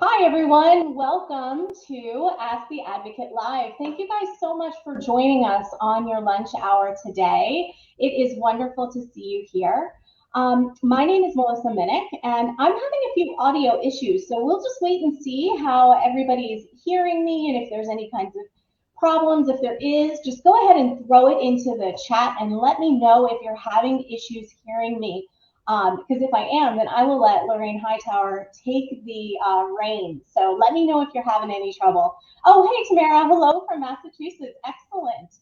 Hi, everyone. Welcome to Ask the Advocate Live. Thank you guys so much for joining us on your lunch hour today. It is wonderful to see you here. My name is Melissa Minnick, and I'm having a few audio issues, so we'll just wait and see how everybody's hearing me and if there's any kinds of problems. If there is, just go ahead and throw it into the chat and let me know if you're having issues hearing me. Because if I am, then I will let Lorraine Hightower take the reins. So let me know if you're having any trouble. Oh, hey, Tamara. Hello from Massachusetts. Excellent.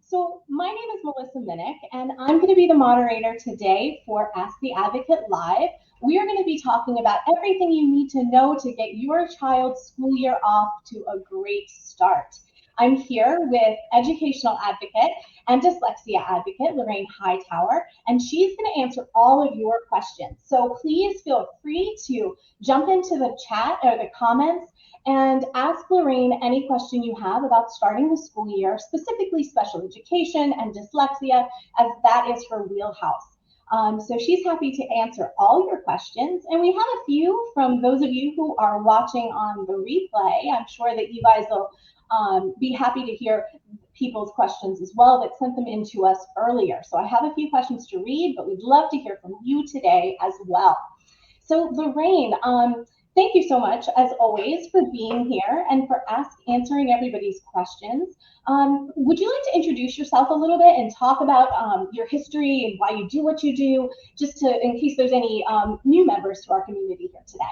So my name is Melissa Minnick, and I'm going to be the moderator today for Ask the Advocate Live. We are going to be talking about everything you need to know to get your child's school year off to a great start. I'm here with educational advocate and dyslexia advocate, Lorraine Hightower, and she's going to answer all of your questions. So please feel free to jump into the chat or the comments and ask Lorraine any question you have about starting the school year, specifically special education and dyslexia, as that is her wheelhouse. So she's happy to answer all your questions. And we have a few from those of you who are watching on the replay. I'm sure that you guys will be happy to hear people's questions as well that sent them in to us earlier. So I have a few questions to read, but we'd love to hear from you today as well. So Lorraine, thank you so much, as always, for being here and for answering everybody's questions. Would you like to introduce yourself a little bit and talk about your history and why you do what you do, just to, in case there's any new members to our community here today?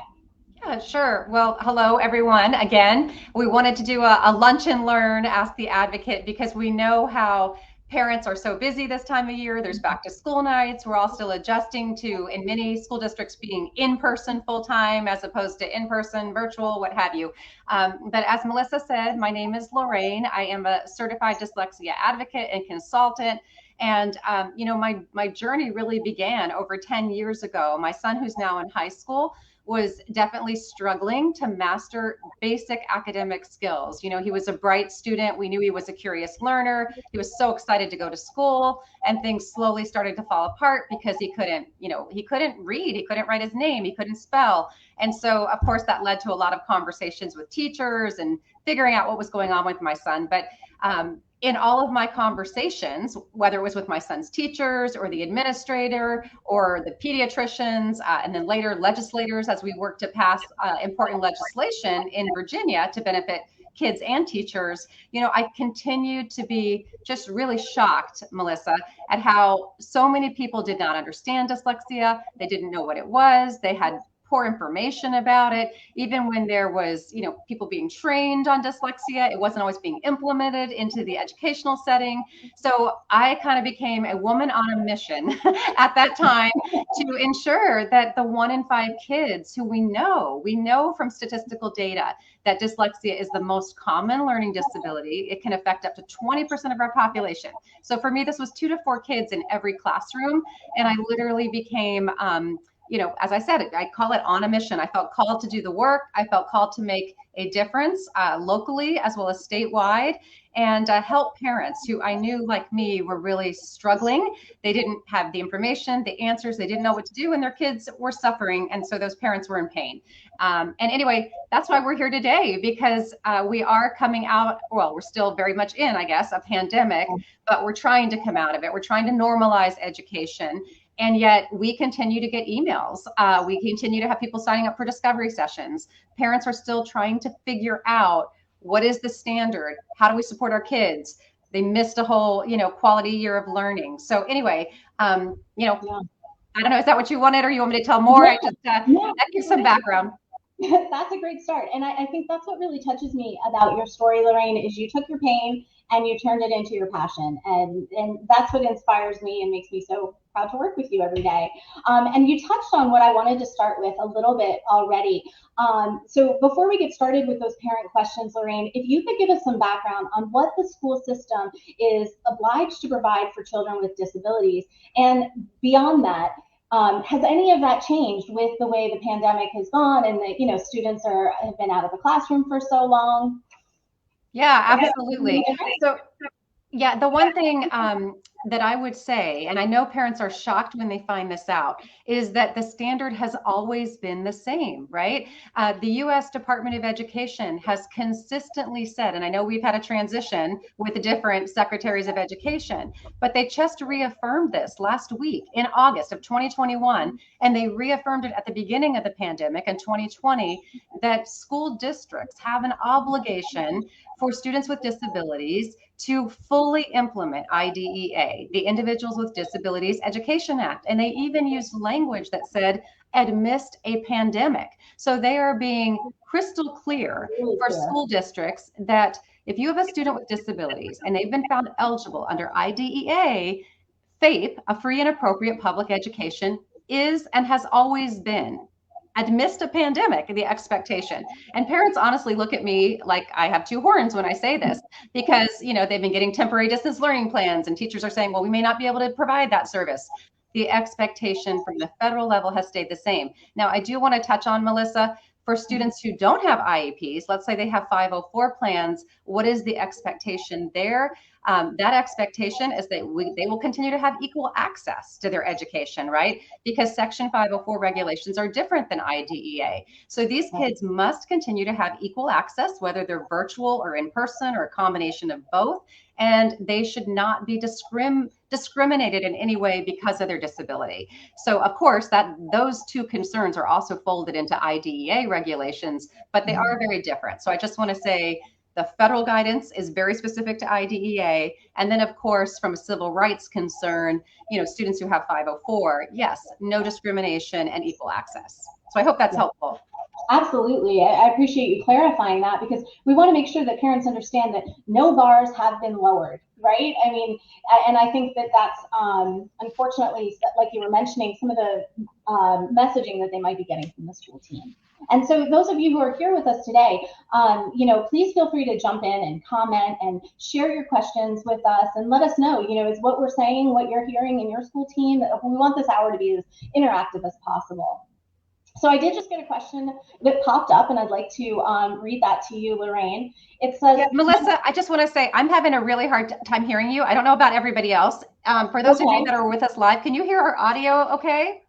Yeah, sure. Well, hello, everyone. Again, we wanted to do a lunch and learn, Ask the Advocate, because we know how parents are so busy this time of year. There's back to school nights. We're all still adjusting to, in many school districts, being in person full time as opposed to in person, virtual, what have you. But as Melissa said, my name is Lorraine. I am a certified dyslexia advocate and consultant. And my journey really began over 10 years ago. My son, who's now in high school, was definitely struggling to master basic academic skills. You know, he was a bright student. We knew he was a curious learner. He was so excited to go to school, and things slowly started to fall apart because he couldn't read, he couldn't write his name, he couldn't spell. And so, of course, that led to a lot of conversations with teachers and figuring out what was going on with my son. But in all of my conversations, whether it was with my son's teachers or the administrator or the pediatricians, and then later legislators, as we worked to pass important legislation in Virginia to benefit kids and teachers, I continued to be just really shocked, Melissa, at how so many people did not understand dyslexia. They didn't know what it was. They had poor information about it. Even when there was, people being trained on dyslexia, it wasn't always being implemented into the educational setting. So I kind of became a woman on a mission at that time to ensure that the 1 in 5 kids who we know from statistical data that dyslexia is the most common learning disability. It can affect up to 20% of our population. So for me, this was 2 to 4 kids in every classroom. And I literally became, as I said, I call it on a mission. I felt called to do the work. I felt called to make a difference locally as well as statewide, and help parents who I knew, like me, were really struggling. They didn't have the information, the answers. They didn't know what to do, and their kids were suffering. And so those parents were in pain. And anyway, that's why we're here today, because we are coming out, well, we're still very much in, I guess, a pandemic, but we're trying to come out of it. We're trying to normalize education. And yet we continue to get emails. We continue to have people signing up for discovery sessions. Parents are still trying to figure out, what is the standard? How do we support our kids? They missed a whole, quality year of learning. So anyway, I don't know, is that what you wanted, or you want me to tell more? Yeah. I just, that gives some background. That's a great start. And I think that's what really touches me about your story, Lorraine, is you took your pain and you turned it into your passion. And that's what inspires me and makes me so proud to work with you every day. And you touched on what I wanted to start with a little bit already. So before we get started with those parent questions, Lorraine, if you could give us some background on what the school system is obliged to provide for children with disabilities. And beyond that, has any of that changed with the way the pandemic has gone and that, students have been out of the classroom for so long? Yeah, absolutely. So yeah, the one thing that I would say, and I know parents are shocked when they find this out, is that the standard has always been the same, right? The US Department of Education has consistently said, and I know we've had a transition with the different secretaries of education, but they just reaffirmed this last week in August of 2021, and they reaffirmed it at the beginning of the pandemic in 2020, that school districts have an obligation for students with disabilities to fully implement IDEA, the Individuals with Disabilities Education Act. And they even used language that said, amidst a pandemic. So they are being crystal clear for school districts that if you have a student with disabilities and they've been found eligible under IDEA, FAPE, a free and appropriate public education, is and has always been, amidst a pandemic, the expectation. And parents honestly look at me like I have two horns when I say this, because they've been getting temporary distance learning plans and teachers are saying, well, we may not be able to provide that service. The expectation from the federal level has stayed the same. Now, I do want to touch on, Melissa, for students who don't have IEPs, let's say they have 504 plans, what is the expectation there? That expectation is that they will continue to have equal access to their education, right? Because Section 504 regulations are different than IDEA. So these kids must continue to have equal access, whether they're virtual or in person or a combination of both. And they should not be discriminated in any way because of their disability. So of course those two concerns are also folded into IDEA regulations, but they are very different. So I just want to say the federal guidance is very specific to IDEA. And then of course, from a civil rights concern, students who have 504, yes, no discrimination and equal access. So I hope that's helpful. Absolutely. I appreciate you clarifying that, because we want to make sure that parents understand that no bars have been lowered, right? I mean, and I think that that's unfortunately, like you were mentioning, some of the messaging that they might be getting from the school team. And so those of you who are here with us today, please feel free to jump in and comment and share your questions with us and let us know, is what we're saying, what you're hearing in your school team. We want this hour to be as interactive as possible. So I did just get a question that popped up, and I'd like to read that to you, Lorraine. It says, Melissa, I just want to say I'm having a really hard time hearing you. I don't know about everybody else. For those of you that are with us live, can you hear our audio okay?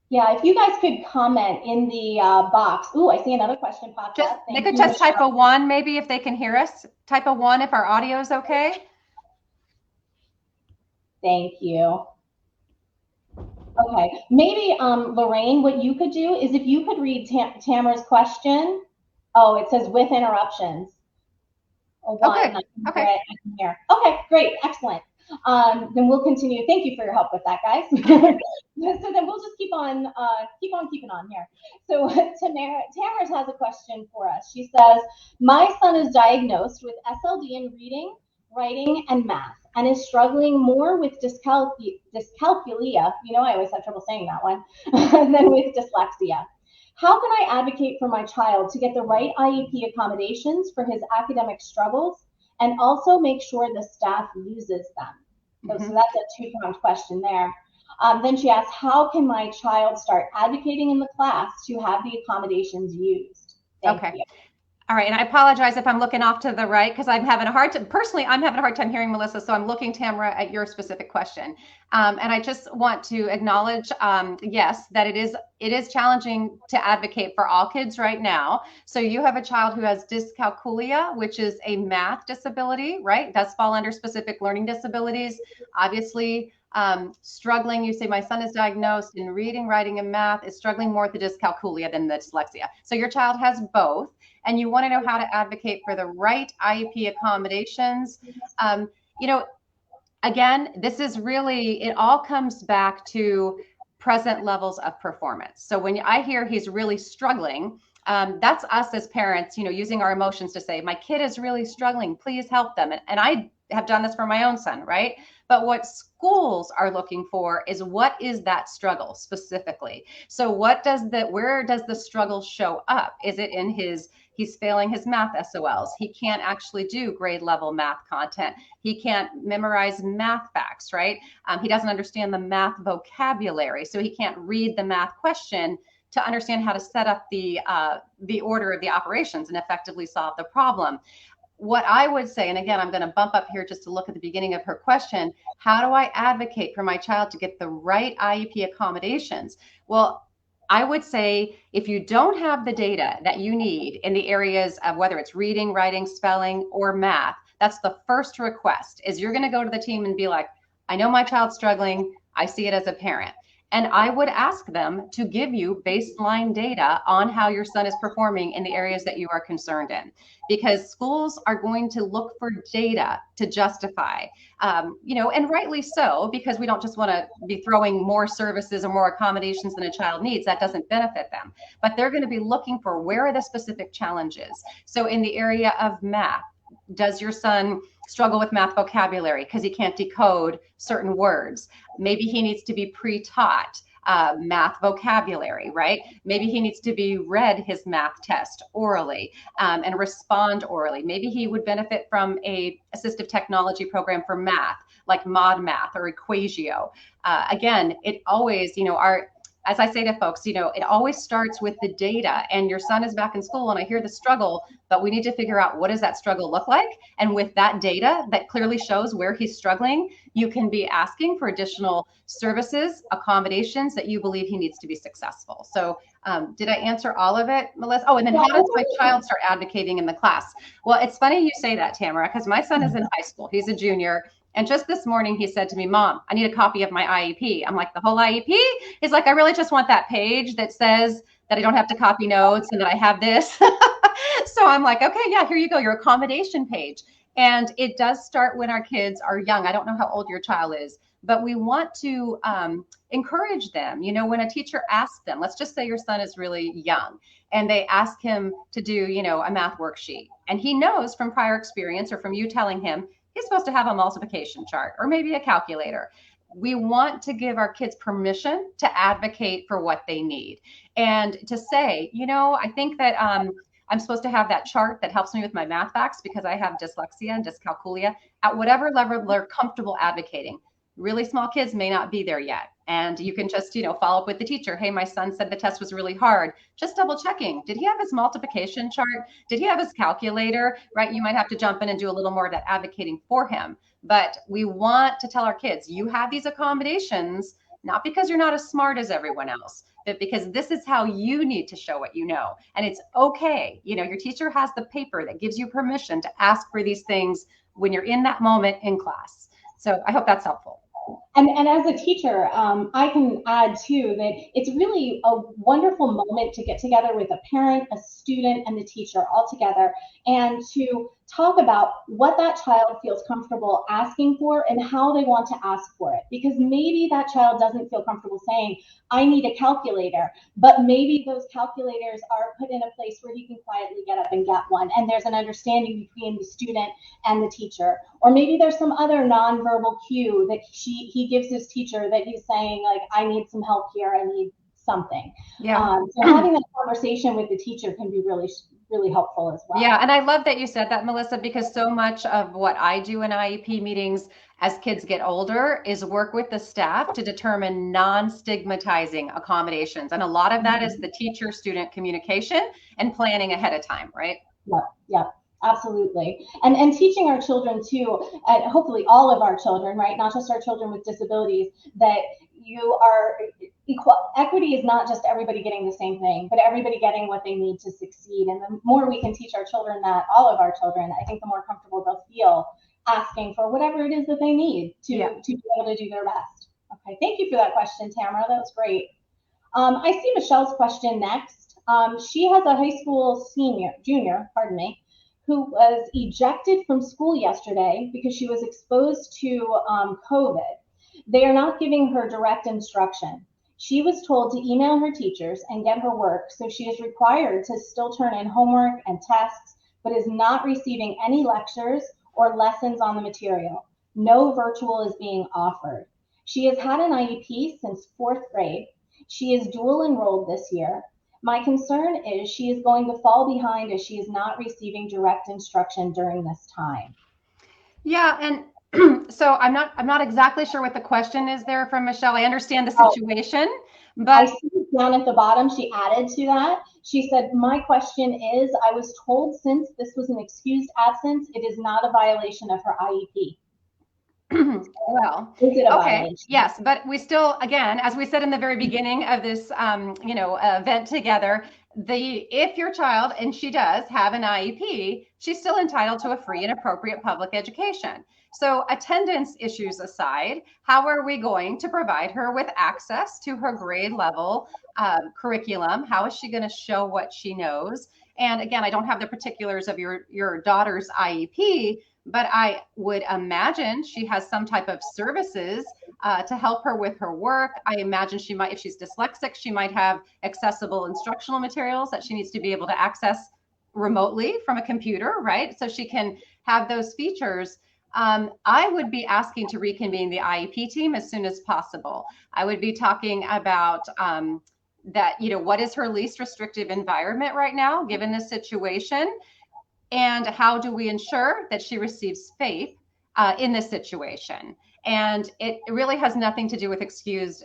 Yeah, if you guys could comment in the box. Ooh, I see another question popped up. They could just type a 1 maybe if they can hear us. Type a 1 if our audio is okay. Thank you. Okay, maybe Lorraine, what you could do is if you could read Tamara's question. Oh, it says with interruptions. Okay. Okay. Okay, great, excellent. Then we'll continue. Thank you for your help with that, guys. So then we'll just keep on keeping on here. So Tamara has a question for us. She says, my son is diagnosed with SLD in reading, writing, and math, and is struggling more with dyscalculia. I always have trouble saying that one, than with dyslexia. How can I advocate for my child to get the right IEP accommodations for his academic struggles, and also make sure the staff uses them? So that's a two-pronged question there. Then she asks, how can my child start advocating in the class to have the accommodations used? Thank you. All right, and I apologize if I'm looking off to the right, because I'm having a hard time hearing Melissa, so I'm looking, Tamara, at your specific question. And I just want to acknowledge, yes, that it is challenging to advocate for all kids right now. So you have a child who has dyscalculia, which is a math disability, right? It does fall under specific learning disabilities. Obviously, struggling, you say my son is diagnosed in reading, writing, and math, is struggling more with the dyscalculia than the dyslexia. So your child has both, and you want to know how to advocate for the right IEP accommodations. Again, this is really, it all comes back to present levels of performance. So when I hear he's really struggling, that's us as parents, using our emotions to say, my kid is really struggling, please help them. And I have done this for my own son, right? But what schools are looking for is, what is that struggle specifically? So where does the struggle show up? Is it in he's failing his math SOLs. He can't actually do grade level math content. He can't memorize math facts, right? He doesn't understand the math vocabulary. So he can't read the math question to understand how to set up the order of the operations and effectively solve the problem. what I would say, and again, I'm going to bump up here just to look at the beginning of her question, how do I advocate for my child to get the right IEP accommodations? Well, I would say if you don't have the data that you need in the areas of whether it's reading, writing, spelling, or math, that's the first request is you're going to go to the team and be like, I know my child's struggling. I see it as a parent. And I would ask them to give you baseline data on how your son is performing in the areas that you are concerned in, because schools are going to look for data to justify, and rightly so, because we don't just want to be throwing more services or more accommodations than a child needs. That doesn't benefit them, but they're going to be looking for where are the specific challenges. So in the area of math, does your son struggle with math vocabulary because he can't decode certain words? Maybe he needs to be pre-taught math vocabulary, right? Maybe he needs to be read his math test orally and respond orally. Maybe he would benefit from a assistive technology program for math, like Mod Math or Equasio. Again, it always, as I say to folks, it always starts with the data, and your son is back in school and I hear the struggle, but we need to figure out what does that struggle look like? And with that data that clearly shows where he's struggling, you can be asking for additional services, accommodations that you believe he needs to be successful. So did I answer all of it, Melissa? Oh, and then how does my child start advocating in the class? Well, it's funny you say that, Tamara, because my son is in high school. He's a junior. And just this morning, he said to me, Mom, I need a copy of my IEP. I'm like, the whole IEP? He's like, I really just want that page that says that I don't have to copy notes and that I have this. So I'm like, okay, yeah, here you go, your accommodation page. And it does start when our kids are young. I don't know how old your child is, but we want to encourage them. When a teacher asks them, let's just say your son is really young and they ask him to do, a math worksheet. And he knows from prior experience or from you telling him, he's supposed to have a multiplication chart or maybe a calculator. We want to give our kids permission to advocate for what they need and to say, I think that I'm supposed to have that chart that helps me with my math facts because I have dyslexia and dyscalculia at whatever level they're comfortable advocating. Really small kids may not be there yet. And you can just, follow up with the teacher. Hey, my son said the test was really hard. Just double checking. Did he have his multiplication chart? Did he have his calculator? Right? You might have to jump in and do a little more of that advocating for him. But we want to tell our kids, you have these accommodations, not because you're not as smart as everyone else, but because this is how you need to show what you know. And it's okay. Your teacher has the paper that gives you permission to ask for these things when you're in that moment in class. So I hope that's helpful. And as a teacher, I can add too that it's really a wonderful moment to get together with a parent, a student, and the teacher all together and to talk about what that child feels comfortable asking for and how they want to ask for it. Because maybe that child doesn't feel comfortable saying, I need a calculator, but maybe those calculators are put in a place where he can quietly get up and get one. And there's an understanding between the student and the teacher. Or maybe there's some other nonverbal cue that he gives his teacher that he's saying, like, I need some help here, I need something. Yeah. So having that conversation with the teacher can be really helpful as well. Yeah, and I love that you said that, Melissa, because so much of what I do in IEP meetings as kids get older is work with the staff to determine non-stigmatizing accommodations. And a lot of that is the teacher-student communication and planning ahead of time, right? Yeah. Absolutely. And teaching our children too, hopefully all of our children, right? Not just our children with disabilities, that equity is not just everybody getting the same thing, but everybody getting what they need to succeed. And the more we can teach our children that, all of our children, I think the more comfortable they'll feel asking for whatever it is that they need to be able to do their best. Okay, thank you for that question, Tamara. That was great. I see Michelle's question next. She has a high school junior, who was ejected from school yesterday because she was exposed to COVID. They are not giving her direct instruction. She was told to email her teachers and get her work, so she is required to still turn in homework and tests, but is not receiving any lectures or lessons on the material. No virtual is being offered. She has had an IEP since 4th grade. She is dual enrolled this year. My concern is she is going to fall behind as she is not receiving direct instruction during this time. Yeah, and so I'm not exactly sure what the question is there from Michelle. I understand the situation, I But see down at the bottom, she added to that. She said, my question is, I was told since this was an excused absence, it is not a violation of her IEP. well, Is it a okay, violation? yes, but we still, again, as we said in the very beginning of this, event together, if your child, and she does have an IEP, she's still entitled to a free and appropriate public education. So attendance issues aside, how are we going to provide her with access to her grade level curriculum? How is she going to show what she knows? And again, I don't have the particulars of your daughter's IEP, but I would imagine she has some type of services to help her with her work. I imagine she might, if she's dyslexic, she might have accessible instructional materials that she needs to be able to access remotely from a computer, right? So she can have those features. I would be asking to reconvene the IEP team as soon as possible. I would be talking about that, what is her least restrictive environment right now, given this situation? And how do we ensure that she receives faith in this situation? And it really has nothing to do with excused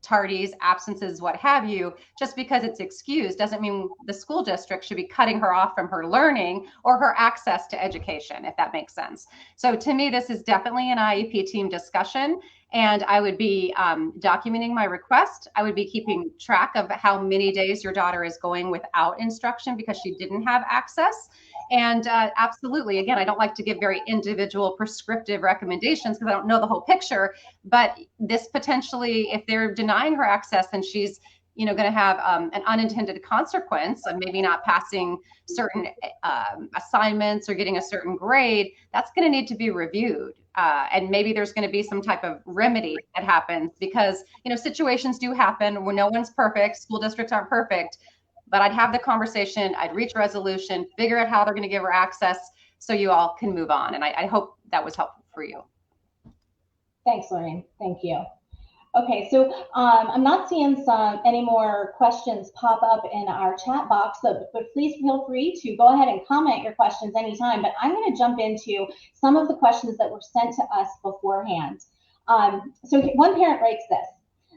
tardies, absences, what have you. Just because it's excused doesn't mean the school district should be cutting her off from her learning or her access to education, if that makes sense. So to me, this is definitely an IEP team discussion. And I would be documenting my request. I would be keeping track of how many days your daughter is going without instruction because she didn't have access. And absolutely, again, I don't like to give very individual prescriptive recommendations because I don't know the whole picture. But this potentially, if they're denying her access and she's, going to have an unintended consequence of maybe not passing certain assignments or getting a certain grade, that's going to need to be reviewed. And maybe there's going to be some type of remedy that happens because, situations do happen where no one's perfect. School districts aren't perfect. But I'd have the conversation, I'd reach a resolution, figure out how they're going to give her access so you all can move on. And I hope that was helpful for you. Thanks, Lorraine. Thank you. Okay, so I'm not seeing any more questions pop up in our chat box, but please feel free to go ahead and comment your questions anytime. But I'm going to jump into some of the questions that were sent to us beforehand. So one parent writes this.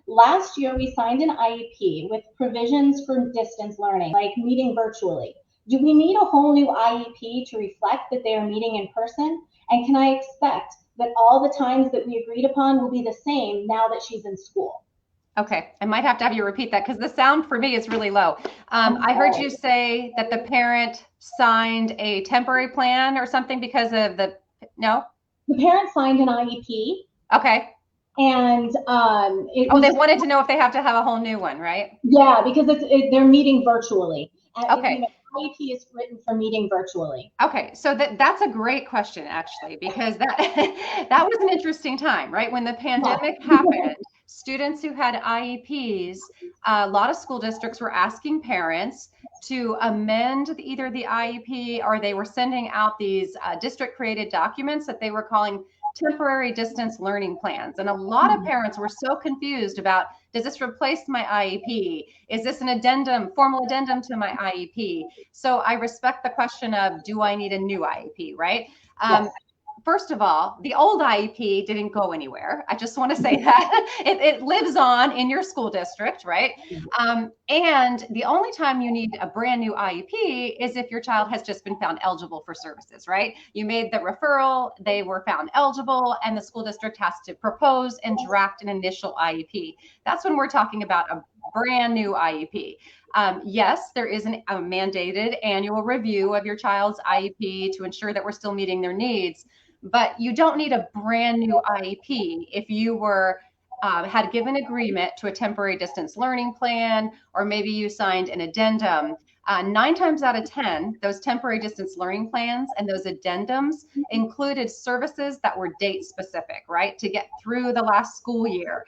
Last year, we signed an IEP with provisions for distance learning, like meeting virtually. Do we need a whole new IEP to reflect that they are meeting in person? And can I expect that all the times that we agreed upon will be the same now that she's in school? Okay, I might have to have you repeat that because the sound for me is really low. I heard you say that the parent signed a temporary plan or something because of no? The parent signed an IEP. Okay. And they wanted to know if they have to have a whole new one, right? Yeah, because they're meeting virtually. Okay. IEP is written for meeting virtually. Okay, so that's a great question actually, because that that was an interesting time, right? When the pandemic happened, students who had IEPs, a lot of school districts were asking parents to amend either the IEP or they were sending out these district created documents that they were calling temporary distance learning plans. And a lot of parents were so confused about, does this replace my IEP? Is this an addendum, formal addendum to my IEP? So I respect the question of, do I need a new IEP, right? Yes. First of all, the old IEP didn't go anywhere. I just want to say that it lives on in your school district, right? And the only time you need a brand new IEP is if your child has just been found eligible for services, right? You made the referral, they were found eligible, and the school district has to propose and draft an initial IEP. That's when we're talking about a brand new IEP. Yes, there is a mandated annual review of your child's IEP to ensure that we're still meeting their needs. But you don't need a brand new IEP if you were had given agreement to a temporary distance learning plan, or maybe you signed an addendum. 9 times out of 10, those temporary distance learning plans and those addendums included services that were date specific, right, to get through the last school year.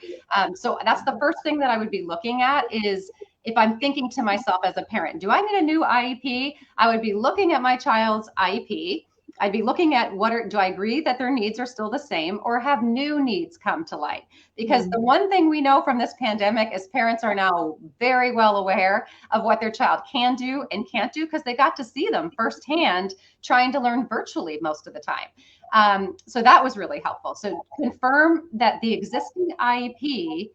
So that's the first thing that I would be looking at is, if I'm thinking to myself as a parent, do I need a new IEP? I would be looking at my child's IEP. I'd be looking at do I agree that their needs are still the same, or have new needs come to light? Because the one thing we know from this pandemic is parents are now very well aware of what their child can do and can't do, because they got to see them firsthand trying to learn virtually most of the time. So that was really helpful. So confirm that the existing IEP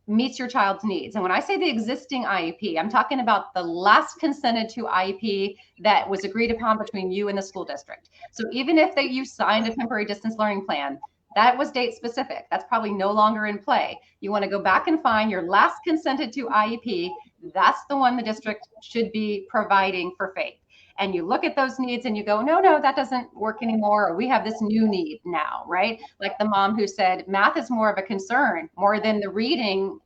meets your child's needs. And when I say the existing IEP, I'm talking about the last consented to IEP that was agreed upon between you and the school district. So even if you signed a temporary distance learning plan, that was date specific. That's probably no longer in play. You want to go back and find your last consented to IEP. That's the one the district should be providing for FAPE. And you look at those needs and you go, no, that doesn't work anymore. Or we have this new need now, right? Like the mom who said, math is more of a concern, more than the reading.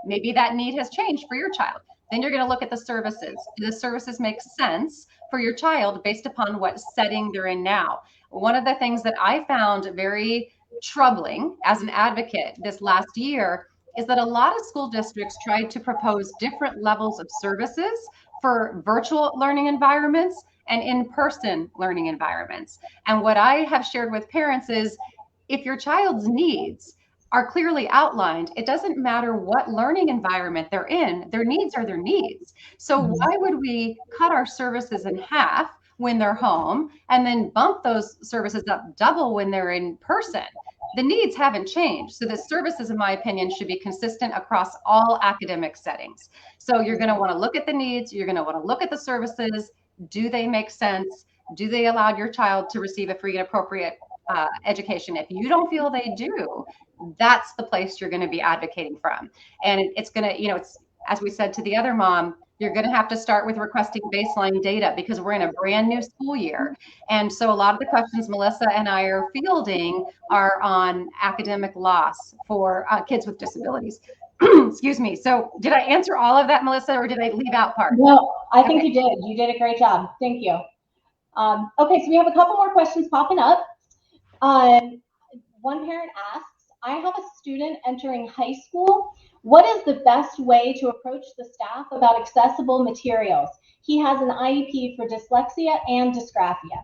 Maybe that need has changed for your child. Then you're going to look at the services. Do the services make sense for your child based upon what setting they're in now? One of the things that I found very troubling as an advocate this last year is that a lot of school districts tried to propose different levels of services for virtual learning environments and in-person learning environments. And what I have shared with parents is, if your child's needs are clearly outlined, it doesn't matter what learning environment they're in, their needs are their needs. So why would we cut our services in half when they're home and then bump those services up double when they're in person? The needs haven't changed. So the services, in my opinion, should be consistent across all academic settings. So you're going to want to look at the needs. You're going to want to look at the services. Do they make sense? Do they allow your child to receive a free and appropriate education? If you don't feel they do, that's the place you're going to be advocating from. And it's going to, it's, as we said to the other mom, you're going to have to start with requesting baseline data because we're in a brand new school year. And so a lot of the questions Melissa and I are fielding are on academic loss for kids with disabilities. Excuse me. So did I answer all of that, Melissa, or did I leave out part? No, I think you did. You did a great job. Thank you. Okay, so we have a couple more questions popping up. One parent asks, I have a student entering high school. What is the best way to approach the staff about accessible materials? He has an IEP for dyslexia and dysgraphia.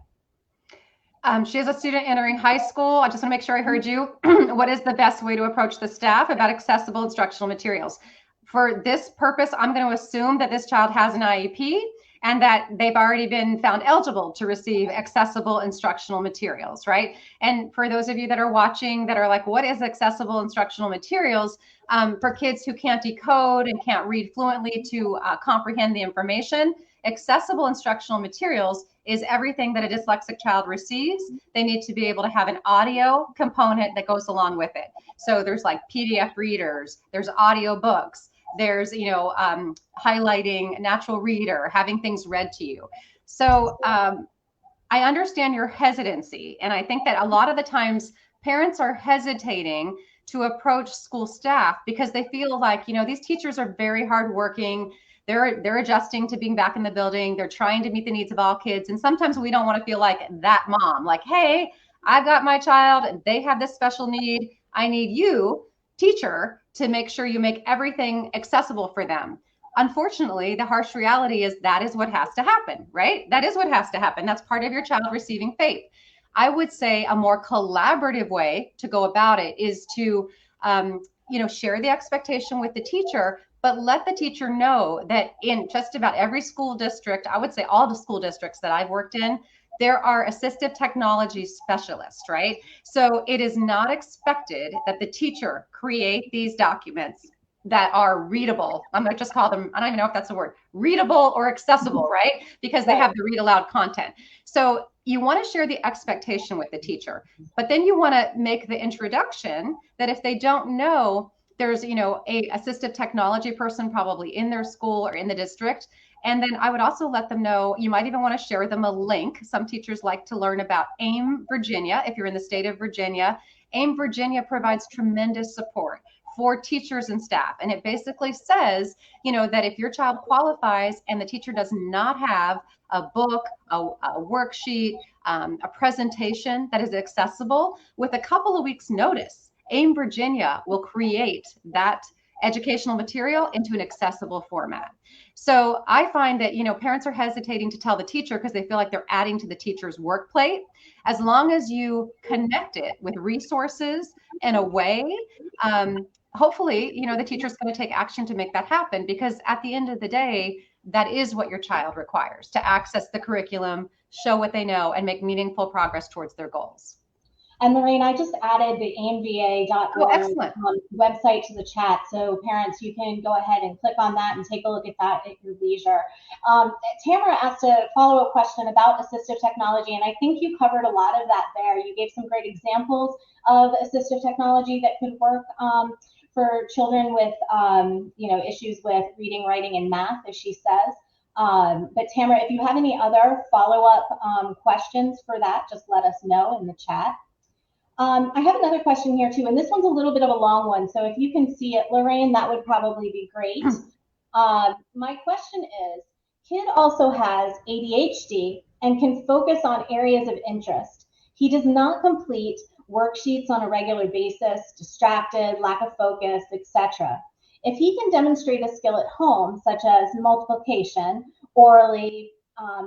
She has a student entering high school. I just want to make sure I heard you. What is the best way to approach the staff about accessible instructional materials? For this purpose, I'm going to assume that this child has an IEP and that they've already been found eligible to receive accessible instructional materials, right? And for those of you that are watching that are like, what is accessible instructional materials? For kids who can't decode and can't read fluently to comprehend the information, accessible instructional materials is everything that a dyslexic child receives. They need to be able to have an audio component that goes along with it. So there's like PDF readers, there's audio books, there's, highlighting natural reader, having things read to you. So I understand your hesitancy. And I think that a lot of the times parents are hesitating to approach school staff because they feel like, these teachers are very hardworking. They're adjusting to being back in the building. They're trying to meet the needs of all kids. And sometimes we don't want to feel like that mom, like, hey, I've got my child, they have this special need. I need you, teacher, to make sure you make everything accessible for them. Unfortunately, the harsh reality is that is what has to happen, right? That is what has to happen. That's part of your child receiving FAPE. I would say a more collaborative way to go about it is to, share the expectation with the teacher, but let the teacher know that in just about every school district, I would say all the school districts that I've worked in, there are assistive technology specialists, right? So it is not expected that the teacher create these documents that are readable. I'm going to just call them, I don't even know if that's a word, readable or accessible, right? Because they have the read aloud content. So you want to share the expectation with the teacher, but then you want to make the introduction that if they don't know, there's, a assistive technology person probably in their school or in the district. And then I would also let them know, you might even want to share them a link. Some teachers like to learn about AIM Virginia. If you're in the state of Virginia, AIM Virginia provides tremendous support for teachers and staff. And it basically says, that if your child qualifies and the teacher does not have a book, a worksheet, a presentation that is accessible, with a couple of weeks notice, AIM Virginia will create that educational material into an accessible format. So I find that, parents are hesitating to tell the teacher because they feel like they're adding to the teacher's work plate. As long as you connect it with resources in a way, hopefully, the teacher's going to take action to make that happen, because at the end of the day, that is what your child requires to access the curriculum, show what they know, and make meaningful progress towards their goals. And Lorraine, I just added the Oh, amva.org excellent. website to the chat. So parents, you can go ahead and click on that and take a look at that at your leisure. Tamara asked a follow-up question about assistive technology, and I think you covered a lot of that there. You gave some great examples of assistive technology that could work for children with, issues with reading, writing, and math, as she says. But Tamara, if you have any other follow-up questions for that, just let us know in the chat. I have another question here too, and this one's a little bit of a long one. So if you can see it, Lorraine, that would probably be great. My question is, kid also has ADHD and can focus on areas of interest. He does not complete worksheets on a regular basis, distracted, lack of focus, etc. If he can demonstrate a skill at home, such as multiplication, orally,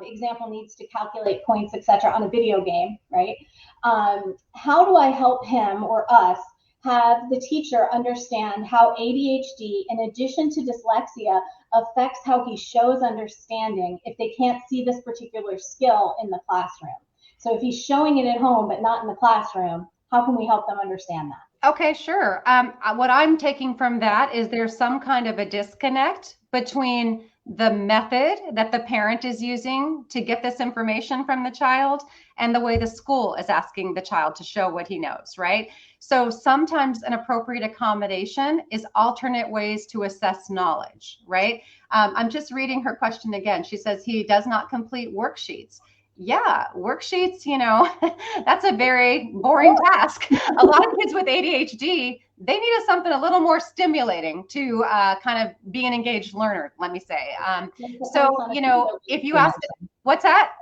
example needs to calculate points, etc., on a video game, right? How do I help him or us have the teacher understand how ADHD, in addition to dyslexia, affects how he shows understanding if they can't see this particular skill in the classroom? So if he's showing it at home but not in the classroom, how can we help them understand that? Okay, sure. What I'm taking from that is there's some kind of a disconnect between the method that the parent is using to get this information from the child and the way the school is asking the child to show what he knows, right? So sometimes an appropriate accommodation is alternate ways to assess knowledge, right? I'm just reading her question again. She says he does not complete worksheets. Yeah, worksheets, that's a very boring task. A lot of kids with ADHD, they need something a little more stimulating to kind of be an engaged learner, let me say. If you asked, what's that?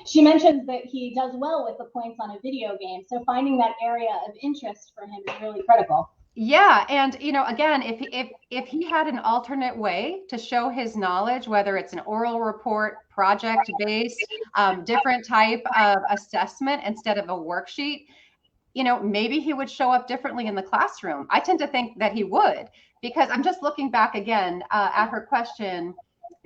She mentions that he does well with the points on a video game. So finding that area of interest for him is really critical. Yeah, and again, if he had an alternate way to show his knowledge, whether it's an oral report, project based, different type of assessment instead of a worksheet, maybe he would show up differently in the classroom. I tend to think that he would, because I'm just looking back again at her question,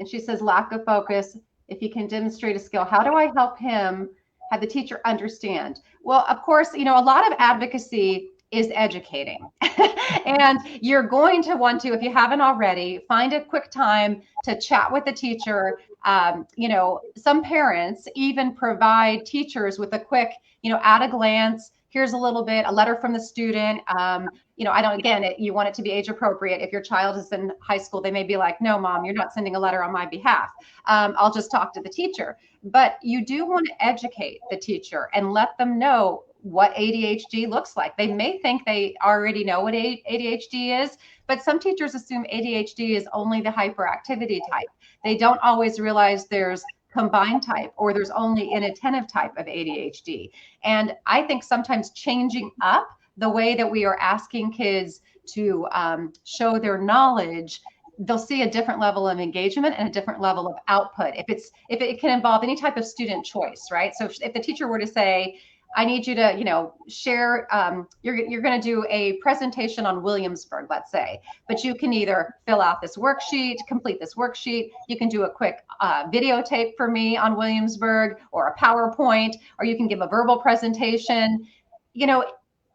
and she says lack of focus. If he can demonstrate a skill, how do I help him have the teacher understand? Well, of course, a lot of advocacy is educating. And you're going to want to, if you haven't already, find a quick time to chat with the teacher. Some parents even provide teachers with a quick, at a glance, here's a little bit, a letter from the student. You want it to be age appropriate. If your child is in high school, they may be like, no, mom, you're not sending a letter on my behalf. I'll just talk to the teacher. But you do want to educate the teacher and let them know what ADHD looks like. They may think they already know what ADHD is, but some teachers assume ADHD is only the hyperactivity type. They don't always realize there's combined type, or there's only inattentive type of ADHD. And I think sometimes changing up the way that we are asking kids to show their knowledge, they'll see a different level of engagement and a different level of output. If it can involve any type of student choice, right? So if the teacher were to say, I need you to, share, you're going to do a presentation on Williamsburg, let's say, but you can either fill out this worksheet, complete this worksheet. You can do a quick videotape for me on Williamsburg, or a PowerPoint, or you can give a verbal presentation.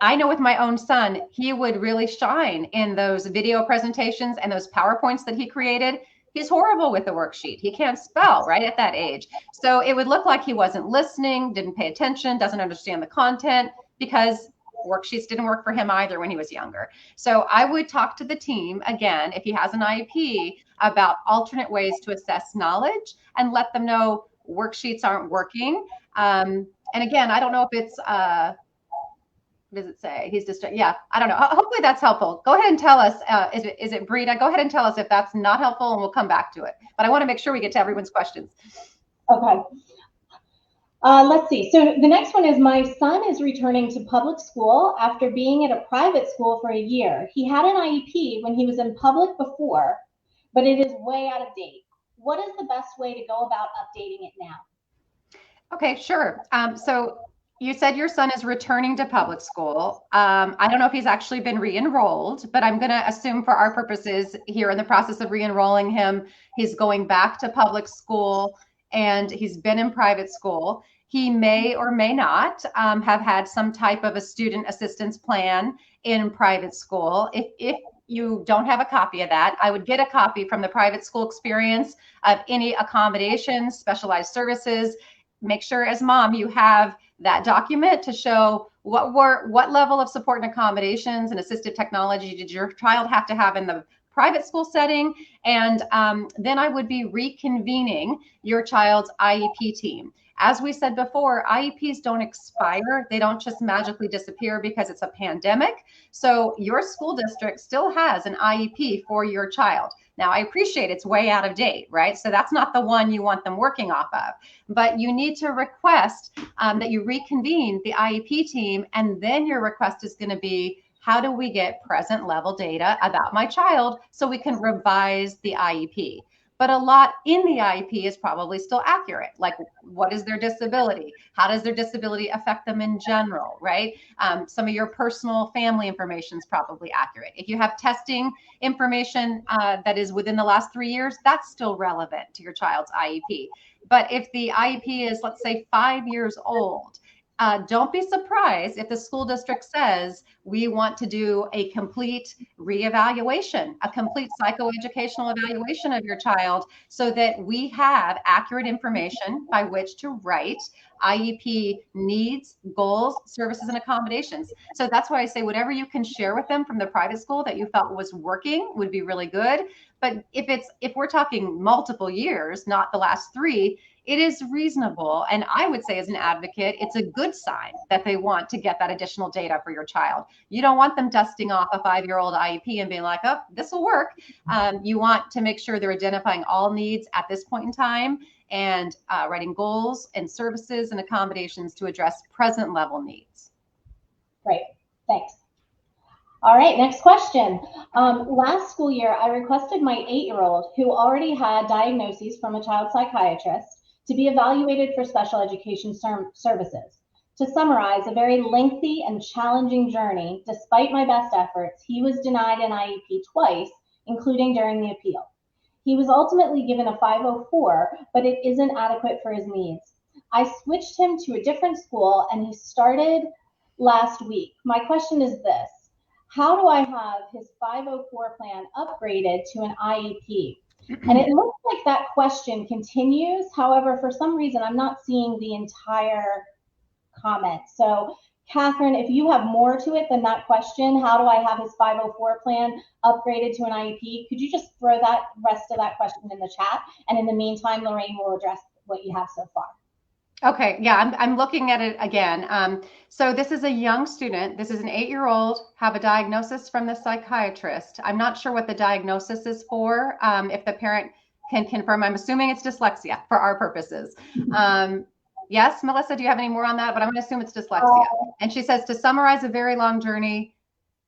I know with my own son, he would really shine in those video presentations and those PowerPoints that he created. He's horrible with the worksheet. He can't spell right at that age. So it would look like he wasn't listening, didn't pay attention, doesn't understand the content, because worksheets didn't work for him either when he was younger. So I would talk to the team again, if he has an IEP, about alternate ways to assess knowledge and let them know worksheets aren't working. And again, I don't know if it's, what does it say? He's just, yeah, I don't know. Hopefully that's helpful. Go ahead and tell us, is it Brita? Go ahead and tell us if that's not helpful, and we'll come back to it. But I want to make sure we get to everyone's questions. Okay. Let's see. So the next one is, my son is returning to public school after being at a private school for a year. He had an IEP when he was in public before, but it is way out of date. What is the best way to go about updating it now? Okay, sure. So you said your son is returning to public school. I don't know if he's actually been re-enrolled, but I'm going to assume for our purposes here, in the process of re-enrolling him, he's going back to public school and he's been in private school. he may or may not have had some type of a student assistance plan in private school. If you don't have a copy of that, I would get a copy from the private school experience of any accommodations, specialized services. Make sure as mom you have that document to show what level of support and accommodations and assistive technology did your child have to have in the private school setting. And then I would be reconvening your child's IEP team. As we said before, IEPs don't expire. They don't just magically disappear because it's a pandemic. So your school district still has an IEP for your child. Now, I appreciate it's way out of date, right? So that's not the one you want them working off of. But you need to request that you reconvene the IEP team, and then your request is going to be, how do we get present level data about my child so we can revise the IEP? But a lot in the IEP is probably still accurate. Like, what is their disability? How does their disability affect them in general, right? Some of your personal family information is probably accurate. If you have testing information that is within the last 3 years, that's still relevant to your child's IEP. But if the IEP is, let's say, 5 years old, don't be surprised if the school district says, we want to do a complete reevaluation, a complete psychoeducational evaluation of your child so that we have accurate information by which to write IEP needs, goals, services, and accommodations. So that's why I say whatever you can share with them from the private school that you felt was working would be really good. But if we're talking multiple years, not the last 3, it is reasonable. And I would say as an advocate, it's a good sign that they want to get that additional data for your child. You don't want them dusting off a 5-year-old IEP and being like, oh, this will work. You want to make sure they're identifying all needs at this point in time and writing goals and services and accommodations to address present level needs. Great, thanks. All right, next question. Last school year, I requested my 8-year-old, who already had diagnoses from a child psychiatrist, to be evaluated for special education services. To summarize, a very lengthy and challenging journey. Despite my best efforts, he was denied an IEP twice, including during the appeal. He was ultimately given a 504, but it isn't adequate for his needs. I switched him to a different school and he started last week. My question is this: how do I have his 504 plan upgraded to an IEP? And it looks like that question continues. However, for some reason, I'm not seeing the entire comment. So, Catherine, if you have more to it than that question, how do I have his 504 plan upgraded to an IEP? Could you just throw that rest of that question in the chat? And in the meantime, Lorraine will address what you have so far. Okay, yeah, I'm looking at it again. So this is a young student. This is an 8-year-old, have a diagnosis from the psychiatrist. I'm not sure what the diagnosis is for. If the parent can confirm, I'm assuming it's dyslexia for our purposes. Yes, Melissa, do you have any more on that? But I'm going to assume it's dyslexia. And she says, to summarize a very long journey,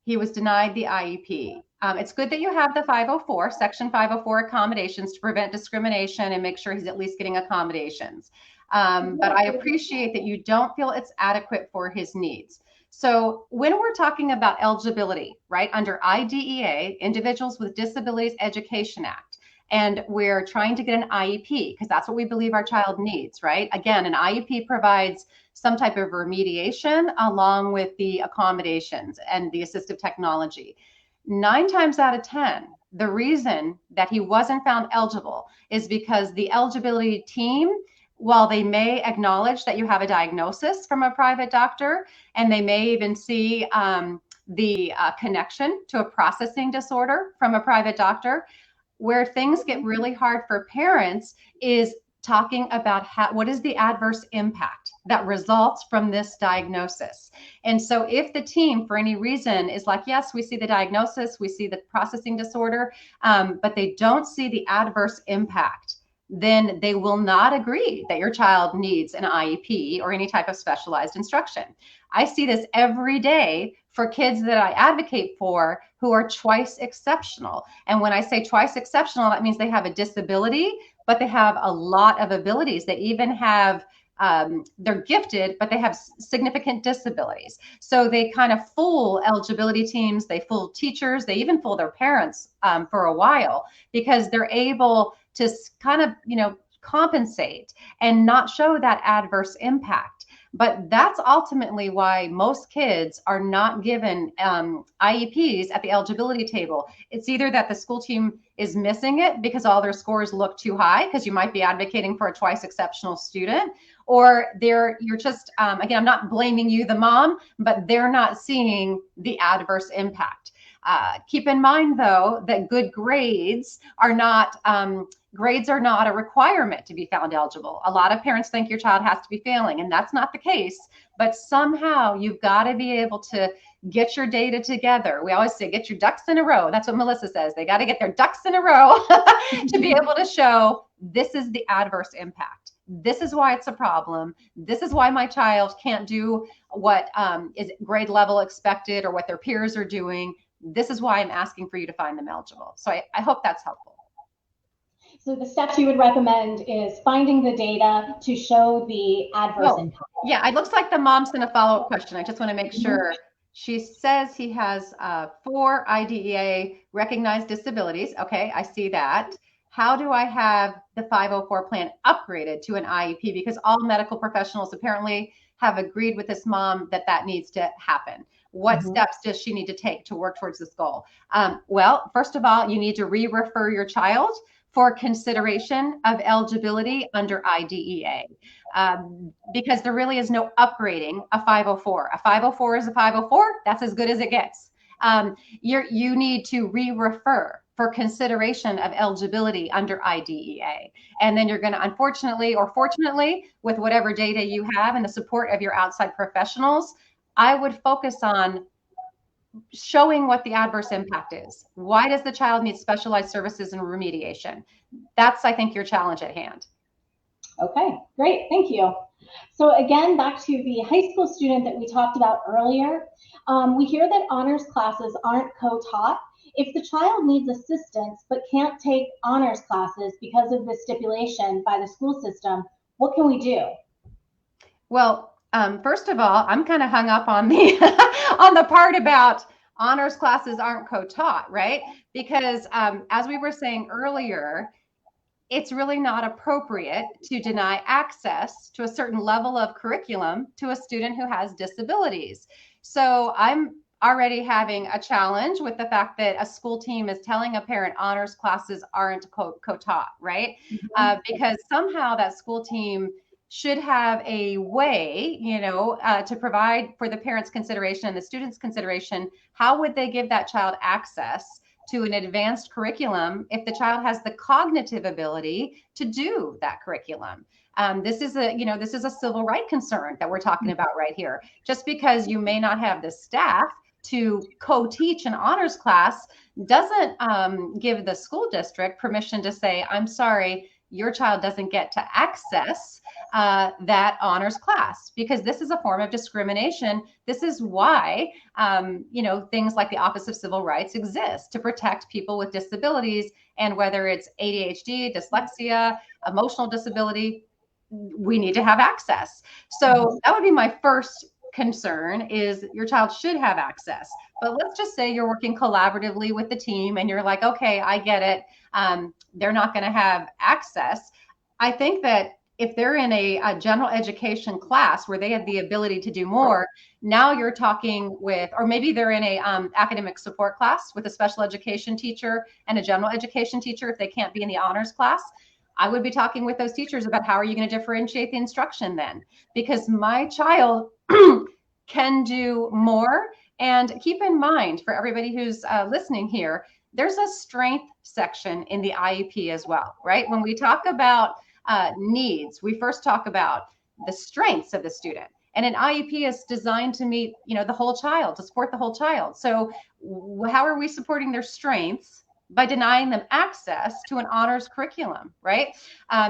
he was denied the IEP. It's good that you have the 504, Section 504 accommodations to prevent discrimination and make sure he's at least getting accommodations. But I appreciate that you don't feel it's adequate for his needs. So when we're talking about eligibility, right, under IDEA, Individuals with Disabilities Education Act, and we're trying to get an IEP because that's what we believe our child needs, right? Again, an IEP provides some type of remediation along with the accommodations and the assistive technology. 9 times out of 10, the reason that he wasn't found eligible is because the eligibility team, while they may acknowledge that you have a diagnosis from a private doctor, and they may even see the connection to a processing disorder from a private doctor, where things get really hard for parents is talking about what is the adverse impact that results from this diagnosis. And so if the team, for any reason, is like, yes, we see the diagnosis, we see the processing disorder, but they don't see the adverse impact, then they will not agree that your child needs an IEP or any type of specialized instruction. I see this every day for kids that I advocate for who are twice exceptional. And when I say twice exceptional, that means they have a disability, but they have a lot of abilities. They even have, they're gifted, but they have significant disabilities. So they kind of fool eligibility teams, they fool teachers, they even fool their parents for a while, because they're able to kind of, compensate and not show that adverse impact. But that's ultimately why most kids are not given IEPs at the eligibility table. It's either that the school team is missing it because all their scores look too high, because you might be advocating for a twice exceptional student, or you're just, again, I'm not blaming you, the mom, but they're not seeing the adverse impact. Keep in mind, though, that good grades are not a requirement to be found eligible. A lot of parents think your child has to be failing, and that's not the case. But somehow you've got to be able to get your data together. We always say, get your ducks in a row. That's what Melissa says. They got to get their ducks in a row to be able to show this is the adverse impact. This is why it's a problem. This is why my child can't do what is grade level expected or what their peers are doing. This is why I'm asking for you to find them eligible. So I hope that's helpful. So the steps you would recommend is finding the data to show the adverse impact. Yeah, it looks like the mom's going to follow up question. I just want to make sure. She says he has 4 IDEA recognized disabilities. Okay, I see that. How do I have the 504 plan upgraded to an IEP? Because all medical professionals apparently have agreed with this mom that that needs to happen. What steps does she need to take to work towards this goal? Well, first of all, you need to re-refer your child for consideration of eligibility under IDEA, because there really is no upgrading a 504. A 504 is a 504. That's as good as it gets. You need to re-refer for consideration of eligibility under IDEA. And then you're going to, unfortunately or fortunately, with whatever data you have and the support of your outside professionals, I would focus on showing what the adverse impact is. Why does the child need specialized services and remediation? That's, I think, your challenge at hand. Okay, great, thank you. So again, back to the high school student that we talked about earlier, we hear that honors classes aren't co-taught. If the child needs assistance but can't take honors classes because of the stipulation by the school system, what can we do? Well, first of all, I'm kind of hung up on the on the part about honors classes aren't co-taught, right? Because as we were saying earlier, it's really not appropriate to deny access to a certain level of curriculum to a student who has disabilities. So I'm already having a challenge with the fact that a school team is telling a parent honors classes aren't co-taught, right? Because somehow that school team should have a way, to provide for the parents' consideration and the students' consideration. How would they give that child access to an advanced curriculum if the child has the cognitive ability to do that curriculum? This is a civil right concern that we're talking about right here. Just because you may not have the staff to co-teach an honors class doesn't give the school district permission to say, I'm sorry, your child doesn't get to access that honors class, because this is a form of discrimination. This is why, things like the Office of Civil Rights exist to protect people with disabilities. And whether it's ADHD, dyslexia, emotional disability, we need to have access. So that would be my first concern, is your child should have access. But let's just say you're working collaboratively with the team and you're like, okay, I get it. They're not going to have access. I think that if they're in a general education class where they have the ability to do more, now you're talking with, or maybe they're in a academic support class with a special education teacher and a general education teacher if they can't be in the honors class. I would be talking with those teachers about how are you going to differentiate the instruction then? Because my child can do more. And keep in mind, for everybody who's listening here, there's a strength section in the IEP as well, right? When we talk about needs, we first talk about the strengths of the student. And an IEP is designed to meet, the whole child, to support the whole child. So how are we supporting their strengths? By denying them access to an honors curriculum, right?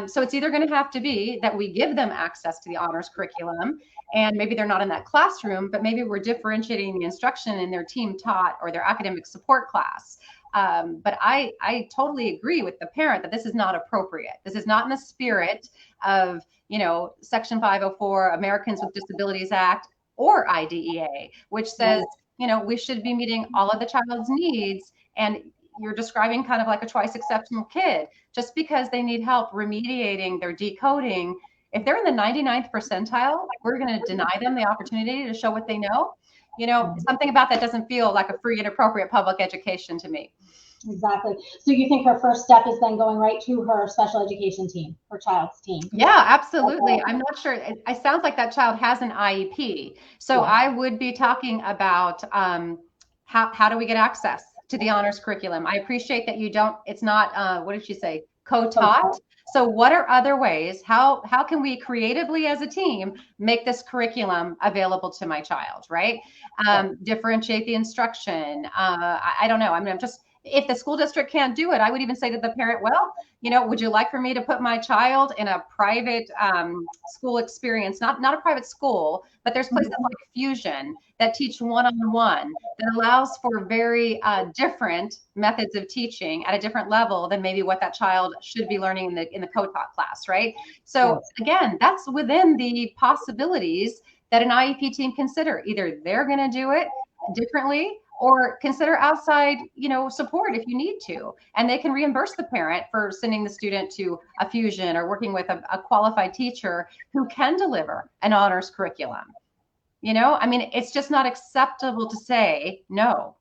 So it's either going to have to be that we give them access to the honors curriculum, and maybe they're not in that classroom, but maybe we're differentiating the instruction in their team taught or their academic support class. But I totally agree with the parent that this is not appropriate. This is not in the spirit of, Section 504, Americans with Disabilities Act, or IDEA, which says, we should be meeting all of the child's needs. And you're describing kind of like a twice exceptional kid. Just because they need help remediating their decoding, if they're in the 99th percentile, we're going to deny them the opportunity to show what they know. Something about that doesn't feel like a free and appropriate public education to me. Exactly. So you think her first step is then going right to her special education team, her child's team? Yeah, absolutely. I'm not sure. It sounds like that child has an IEP. So yeah. I would be talking about how do we get access to the honors curriculum? I appreciate that it's not, what did she say, co-taught. So what are other ways? How can we creatively as a team make this curriculum available to my child, right? Differentiate the instruction. I don't know. I mean, if the school district can't do it, I would even say to the parent, well, would you like for me to put my child in a private school experience, not a private school, but there's places like Fusion that teach one-on-one that allows for very different methods of teaching at a different level than maybe what that child should be learning in the co-taught class, right? So again, that's within the possibilities that an IEP team consider. Either they're going to do it differently, or consider outside, support if you need to. And they can reimburse the parent for sending the student to a Fusion or working with a qualified teacher who can deliver an honors curriculum. I mean, it's just not acceptable to say no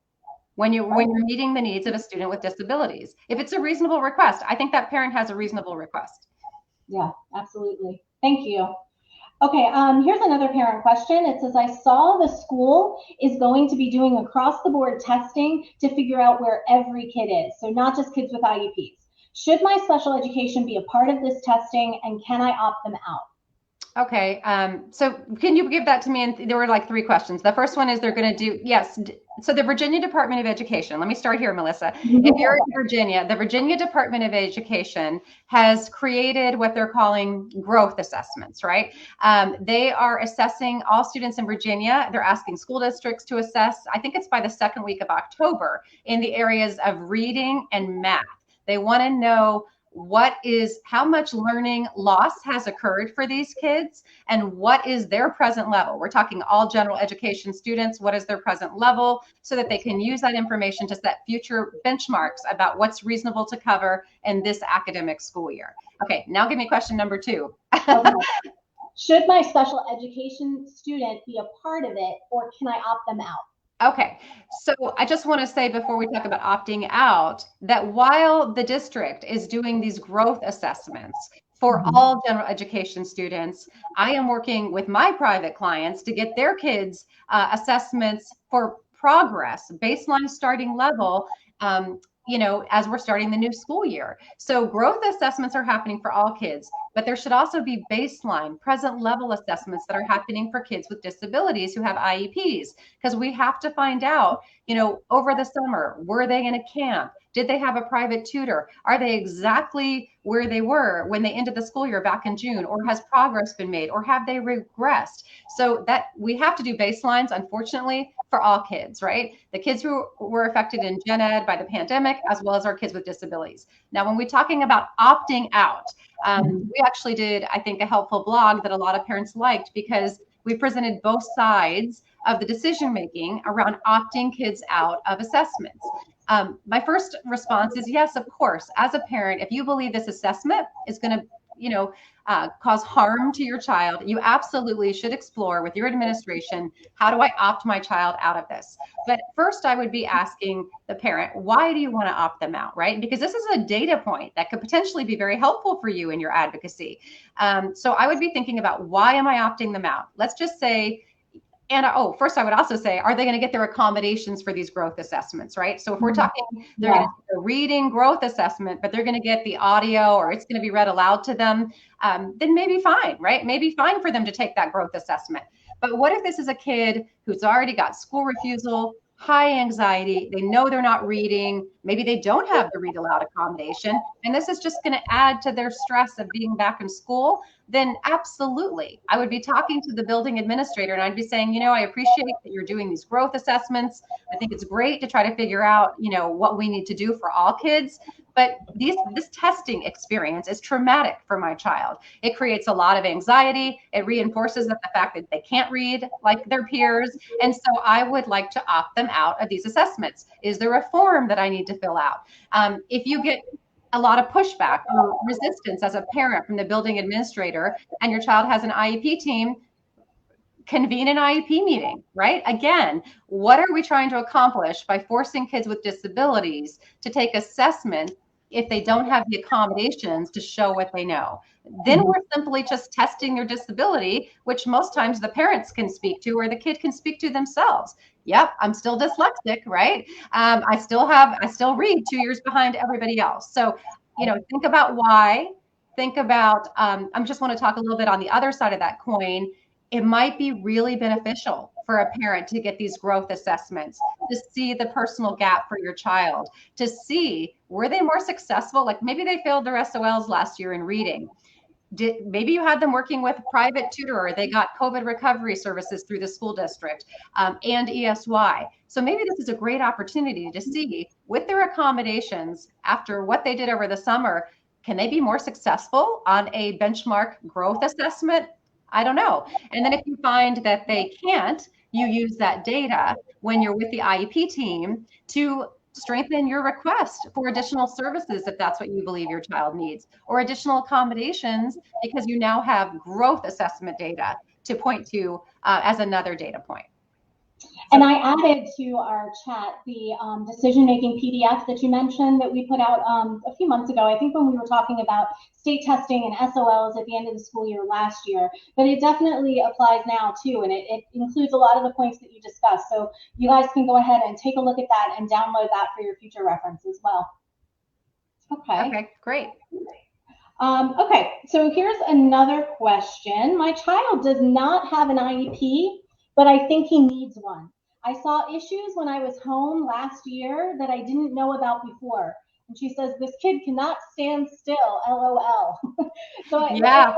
when you're meeting the needs of a student with disabilities. If it's a reasonable request, I think that parent has a reasonable request. Yeah, absolutely. Thank you. Okay, here's another parent question. It says, I saw the school is going to be doing across the board testing to figure out where every kid is. So not just kids with IEPs. Should my special education be a part of this testing, and can I opt them out? Okay, so can you give that to me? And there were like 3 questions. The first one is they're going to do, yes. So the Virginia Department of Education, let me start here, Melissa. If you're in Virginia, the Virginia Department of Education has created what they're calling growth assessments, right? They are assessing all students in Virginia. They're asking school districts to assess, I think it's by the 2nd week of October, in the areas of reading and math. They want to know how much learning loss has occurred for these kids and what is their present level. We're talking all general education students. What is their present level, so that they can use that information to set future benchmarks about what's reasonable to cover in this academic school year. Okay, now give me question number 2. Okay. Should my special education student be a part of it, or can I opt them out? Okay, so I just want to say before we talk about opting out that while the district is doing these growth assessments for all general education students, I am working with my private clients to get their kids assessments for progress, baseline starting level, as we're starting the new school year. So growth assessments are happening for all kids, but there should also be baseline present level assessments that are happening for kids with disabilities who have IEPs, because we have to find out, over the summer, were they in a camp? Did they have a private tutor? Are they exactly where they were when they ended the school year back in June? Or has progress been made? Or have they regressed? So that we have to do baselines, unfortunately, for all kids, right? The kids who were affected in gen ed by the pandemic, as well as our kids with disabilities. Now, when we're talking about opting out, we actually did, I think, a helpful blog that a lot of parents liked, because we presented both sides of the decision-making around opting kids out of assessments. My first response is yes, of course. As a parent, if you believe this assessment is going to, cause harm to your child, you absolutely should explore with your administration, how do I opt my child out of this? But first, I would be asking the parent, why do you want to opt them out, right? Because this is a data point that could potentially be very helpful for you in your advocacy. So I would be thinking about, why am I opting them out? Let's just say, and first I would also say, are they going to get their accommodations for these growth assessments, right? So if we're talking, they're going to get a reading growth assessment, but they're going to get the audio, or it's going to be read aloud to them, then maybe fine, right? Maybe fine for them to take that growth assessment. But what if this is a kid who's already got school refusal, high anxiety, they know they're not reading, maybe they don't have the read aloud accommodation, and this is just going to add to their stress of being back in school? Then absolutely, I would be talking to the building administrator and I'd be saying, I appreciate that you're doing these growth assessments. I think it's great to try to figure out, what we need to do for all kids. But this testing experience is traumatic for my child. It creates a lot of anxiety. It reinforces the fact that they can't read like their peers. And so I would like to opt them out of these assessments. Is there a form that I need to fill out? If you get a lot of pushback or resistance as a parent from the building administrator and your child has an IEP team, convene an IEP meeting, right? Again, what are we trying to accomplish by forcing kids with disabilities to take assessment if they don't have the accommodations to show what they know? Then we're simply just testing your disability, which most times the parents can speak to or the kid can speak to themselves. Yep, I'm still dyslexic, right? I still read 2 years behind everybody else. So, think about why. Think about, I just want to talk a little bit on the other side of that coin. It might be really beneficial for a parent to get these growth assessments, to see the personal gap for your child, to see, were they more successful? Like maybe they failed their SOLs last year in reading. Maybe you had them working with a private tutor, or they got COVID recovery services through the school district and ESY. So maybe this is a great opportunity to see, with their accommodations after what they did over the summer, can they be more successful on a benchmark growth assessment? I don't know. And then if you find that they can't, you use that data when you're with the IEP team to strengthen your request for additional services if that's what you believe your child needs, or additional accommodations because you now have growth assessment data to point to as another data point. And I added to our chat the decision-making PDF that you mentioned that we put out a few months ago, I think when we were talking about state testing and SOLs at the end of the school year last year, but it definitely applies now too, and it includes a lot of the points that you discussed. So you guys can go ahead and take a look at that and download that for your future reference as well. Okay, great. Okay, so here's another question. My child does not have an IEP, but I think he needs one. I saw issues when I was home last year that I didn't know about before. And she says, this kid cannot stand still, LOL. So yeah.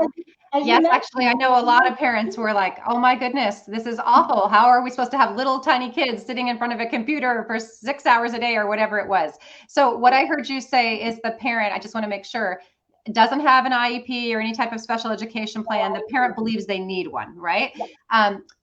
Yes, actually, I know a lot of parents who are like, oh my goodness, this is awful. How are we supposed to have little tiny kids sitting in front of a computer for 6 hours a day or whatever it was? So what I heard you say is the parent, I just want to make sure, doesn't have an IEP or any type of special education plan. The parent believes they need one, right?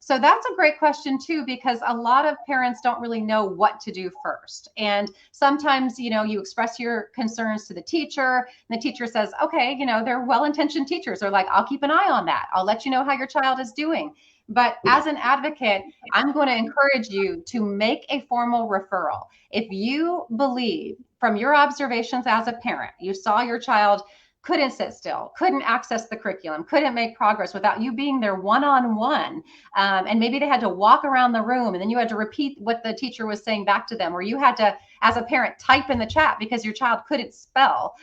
So that's a great question too, because a lot of parents don't really know what to do first. And sometimes, you express your concerns to the teacher, and the teacher says, okay, they're well-intentioned teachers. They're like, I'll keep an eye on that. I'll let you know how your child is doing. But as an advocate, I'm going to encourage you to make a formal referral. If you believe from your observations as a parent, you saw your child couldn't sit still, couldn't access the curriculum, couldn't make progress without you being there one-on-one. And maybe they had to walk around the room and then you had to repeat what the teacher was saying back to them, or you had to, as a parent, type in the chat because your child couldn't spell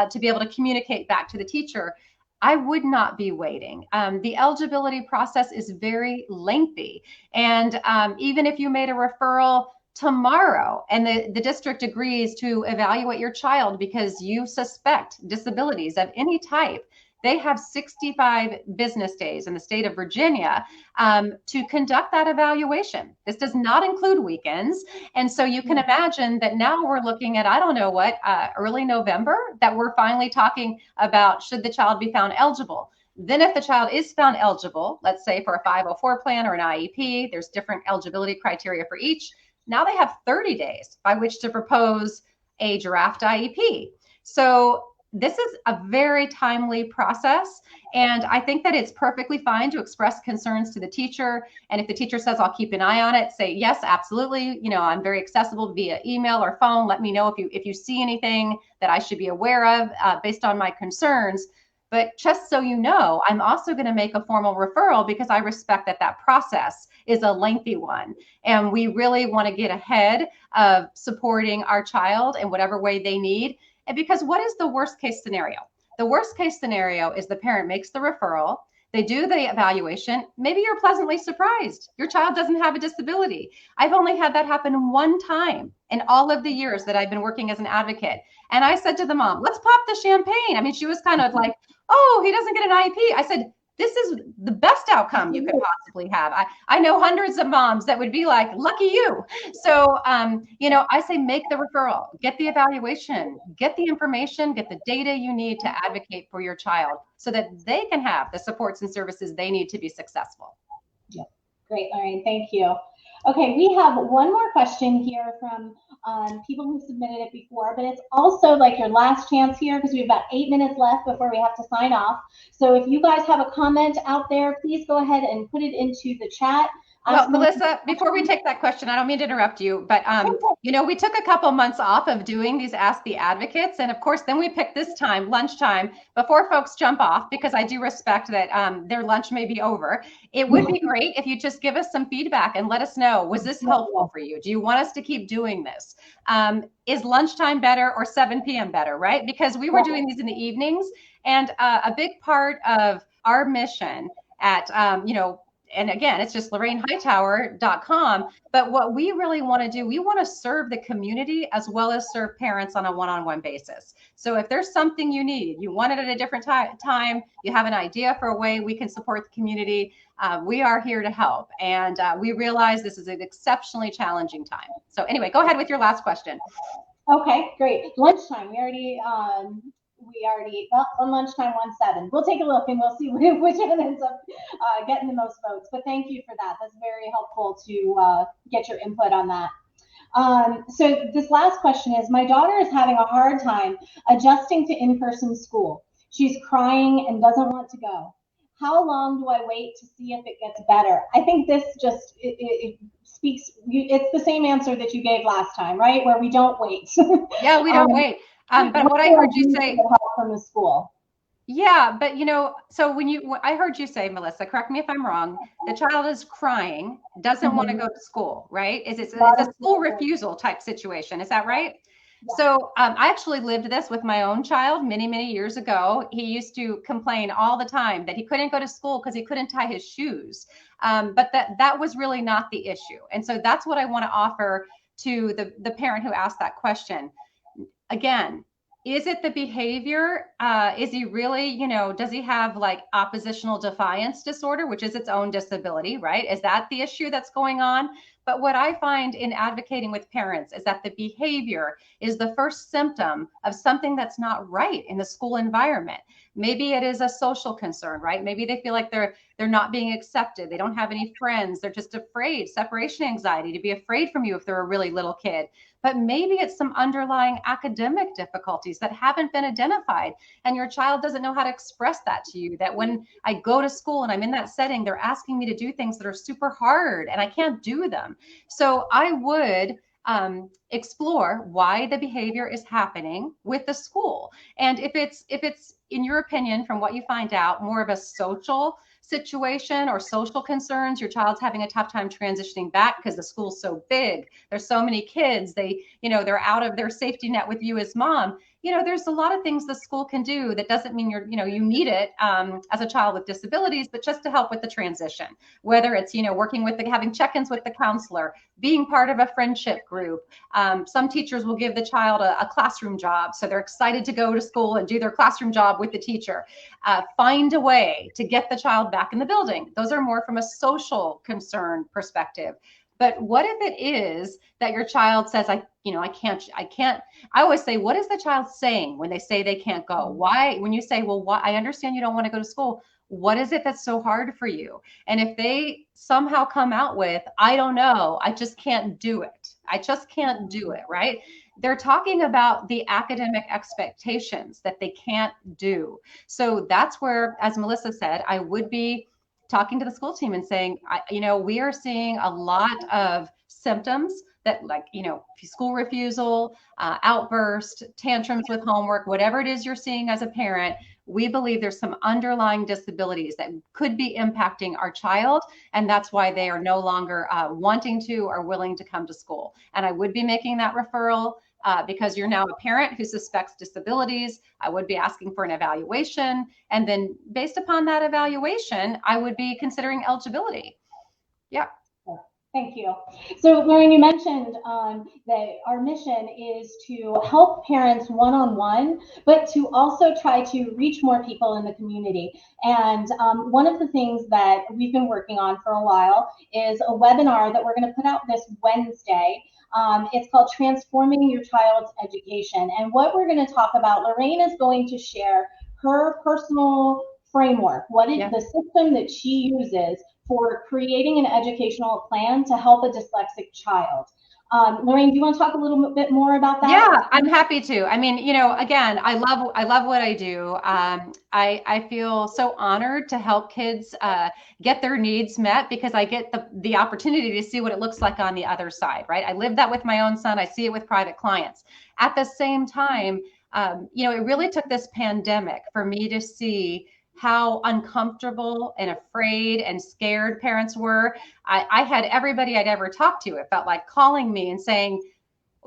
to be able to communicate back to the teacher. I would not be waiting. The eligibility process is very lengthy. And even if you made a referral tomorrow and the district agrees to evaluate your child because you suspect disabilities of any type, they have 65 business days in the state of Virginia to conduct that evaluation. This does not include weekends. And so you can imagine that now we're looking at, I don't know what, early November, that we're finally talking about should the child be found eligible. Then if the child is found eligible, let's say for a 504 plan or an IEP, there's different eligibility criteria for each. Now they have 30 days by which to propose a draft IEP. So this is a very timely process. And I think that it's perfectly fine to express concerns to the teacher. And if the teacher says, I'll keep an eye on it, say, yes, absolutely. I'm very accessible via email or phone. Let me know if you see anything that I should be aware of based on my concerns. But just so you know, I'm also going to make a formal referral because I respect that process is a lengthy one. And we really want to get ahead of supporting our child in whatever way they need. And because what is the worst case scenario? The worst case scenario is the parent makes the referral, they do the evaluation, maybe you're pleasantly surprised. Your child doesn't have a disability. I've only had that happen one time in all of the years that I've been working as an advocate. And I said to the mom, let's pop the champagne. I mean, she was kind of like, oh, he doesn't get an IEP. I said, this is the best outcome you could possibly have. I know hundreds of moms that would be like, lucky you. So, you know, I say make the referral, get the evaluation, get the information, get the data you need to advocate for your child so that they can have the supports and services they need to be successful. Yep. Great, Lorraine. Thank you. Okay, we have one more question here from people who submitted it before, but it's also like your last chance here because we have about 8 minutes left before we have to sign off. So if you guys have a comment out there, please go ahead and put it into the chat. Well, Melissa, before we take that question, I don't mean to interrupt you, but you know, we took a couple months off of doing these Ask the Advocates, and of course, then we picked this time, lunchtime, before folks jump off, because I do respect that their lunch may be over. It would be great if you just give us some feedback and let us know, was this helpful for you? Do you want us to keep doing this? Is lunchtime better or 7 p.m. better, right? Because we were doing these in the evenings, and a big part of our mission at, you know, and again, it's just LorraineHightower.com. But what we really want to do, we want to serve the community as well as serve parents on a one-on-one basis. So if there's something you need, you want it at a different time, you have an idea for a way we can support the community, we are here to help. And we realize this is an exceptionally challenging time. So anyway, go ahead with your last question. Okay, great. Lunchtime, we already on lunchtime 1-7. We'll take a look and we'll see which one ends up getting the most votes. But thank you for that. That's very helpful to get your input on that. So this last question is, my daughter is having a hard time adjusting to in-person school. She's crying and doesn't want to go. How long do I wait to see if it gets better? I think this just, it speaks, it's the same answer that you gave last time, right? Where we don't wait. Yeah, we don't wait. But what I heard you say from the school. Yeah, but you know, so I heard you say, Melissa, correct me if I'm wrong, the child is crying, doesn't want to go to school, right? It's a school refusal type situation. Is that right? Yeah. So I actually lived this with my own child many, many years ago. He used to complain all the time that he couldn't go to school because he couldn't tie his shoes. But that was really not the issue. And so that's what I want to offer to the parent who asked that question. Again, is it the behavior? Is he really, you know, does he have like oppositional defiance disorder, which is its own disability, right? Is that the issue that's going on? But what I find in advocating with parents is that the behavior is the first symptom of something that's not right in the school environment. Maybe it is a social concern, right? Maybe they feel like they're not being accepted. They don't have any friends. They're just afraid, separation anxiety, to be afraid from you if they're a really little kid. But maybe it's some underlying academic difficulties that haven't been identified. And your child doesn't know how to express that to you, that when I go to school and I'm in that setting, they're asking me to do things that are super hard and I can't do them. So I would explore why the behavior is happening with the school. And if it's, in your opinion, from what you find out, more of a social situation or social concerns, your child's having a tough time transitioning back because the school's so big, there's so many kids, they're out of their safety net with you as mom. You know, there's a lot of things the school can do that doesn't mean you need it as a child with disabilities, but just to help with the transition, whether it's, working with having check-ins with the counselor, being part of a friendship group. Some teachers will give the child a classroom job. So they're excited to go to school and do their classroom job with the teacher. Find a way to get the child back in the building. Those are more from a social concern perspective. But what if it is that your child says, I can't, I always say, what is the child saying when they say they can't go? Why, when you say, well, why, I understand you don't want to go to school. What is it that's so hard for you? And if they somehow come out with, I don't know, I just can't do it. I just can't do it, right? They're talking about the academic expectations that they can't do. So that's where, as Melissa said, I would be talking to the school team and saying, we are seeing a lot of symptoms that, like, school refusal, outburst, tantrums with homework, whatever it is you're seeing as a parent, we believe there's some underlying disabilities that could be impacting our child. And that's why they are no longer wanting to or willing to come to school. And I would be making that referral because you're now a parent who suspects disabilities. I would be asking for an evaluation. And then based upon that evaluation, I would be considering eligibility. Yeah. Thank you. So, Lorraine, you mentioned that our mission is to help parents one-on-one, but to also try to reach more people in the community. And one of the things that we've been working on for a while is a webinar that we're going to put out this Wednesday. It's called Transforming Your Child's Education. And what we're going to talk about, Lorraine is going to share her personal framework. What is the system that she uses for creating an educational plan to help a dyslexic child? Lorraine, do you want to talk a little bit more about that? Yeah, I'm happy to. I mean, you know, again, I love what I do. I feel so honored to help kids get their needs met because I get the opportunity to see what it looks like on the other side, right? I live that with my own son. I see it with private clients. At the same time, you know, it really took this pandemic for me to see how uncomfortable and afraid and scared parents were. I had everybody I'd ever talked to, it felt like, calling me and saying,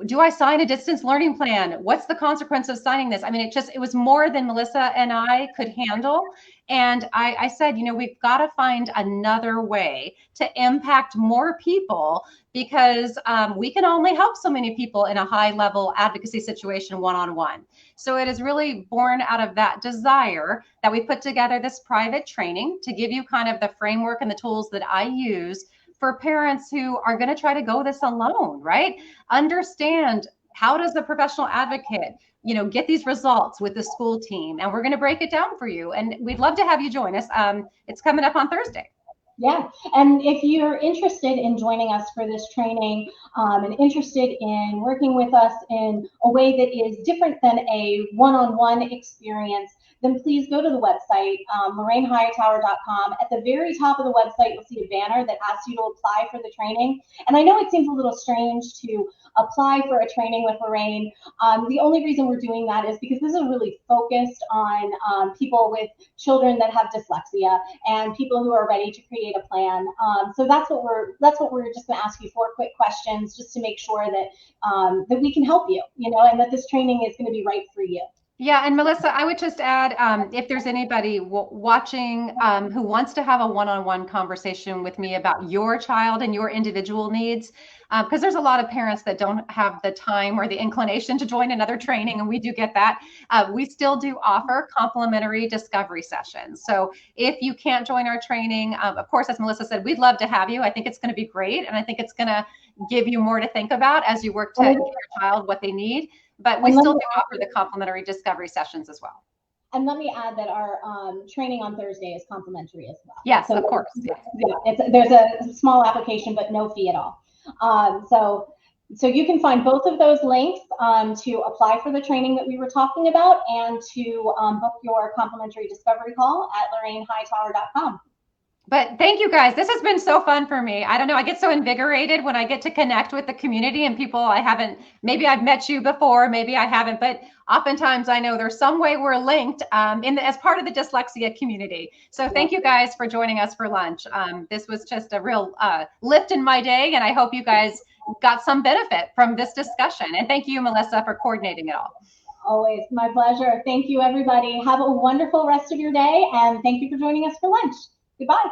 do I sign a distance learning plan? What's the consequence of signing this? I mean, it was more than Melissa and I could handle. And I said, you know, we've got to find another way to impact more people because we can only help so many people in a high level advocacy situation one-on-one. So it is really born out of that desire that we put together this private training to give you kind of the framework and the tools that I use for parents who are going to try to go this alone, right? Understand, how does the professional advocate, you know, get these results with the school team? And we're going to break it down for you. And we'd love to have you join us. It's coming up on Thursday. Yeah, and if you're interested in joining us for this training and interested in working with us in a way that is different than a one-on-one experience, then please go to the website, lorrainehightower.com. At the very top of the website, you'll see a banner that asks you to apply for the training. And I know it seems a little strange to apply for a training with Lorraine. The only reason we're doing that is because this is really focused on people with children that have dyslexia and people who are ready to create a plan. So that's what we're just going to ask you 4 quick questions just to make sure that that we can help you, you know, and that this training is going to be right for you. Yeah, and Melissa, I would just add, if there's anybody watching who wants to have a one-on-one conversation with me about your child and your individual needs, because there's a lot of parents that don't have the time or the inclination to join another training, and we do get that. We still do offer complimentary discovery sessions. So if you can't join our training, of course, as Melissa said, we'd love to have you. I think it's going to be great, and I think it's going to give you more to think about as you work to give your child what they need. But we still do offer the complimentary discovery sessions as well. And let me add that our training on Thursday is complimentary as well. Yes, so, of course. Yeah, there's a small application, but no fee at all. So you can find both of those links to apply for the training that we were talking about and to book your complimentary discovery call at lorrainehightower.com. But thank you guys. This has been so fun for me. I don't know. I get so invigorated when I get to connect with the community and people maybe I've met you before, maybe I haven't, but oftentimes I know there's some way we're linked as part of the dyslexia community. So thank you guys for joining us for lunch. This was just a real lift in my day, and I hope you guys got some benefit from this discussion. And thank you, Melissa, for coordinating it all. Always my pleasure. Thank you, everybody. Have a wonderful rest of your day, and thank you for joining us for lunch. Goodbye.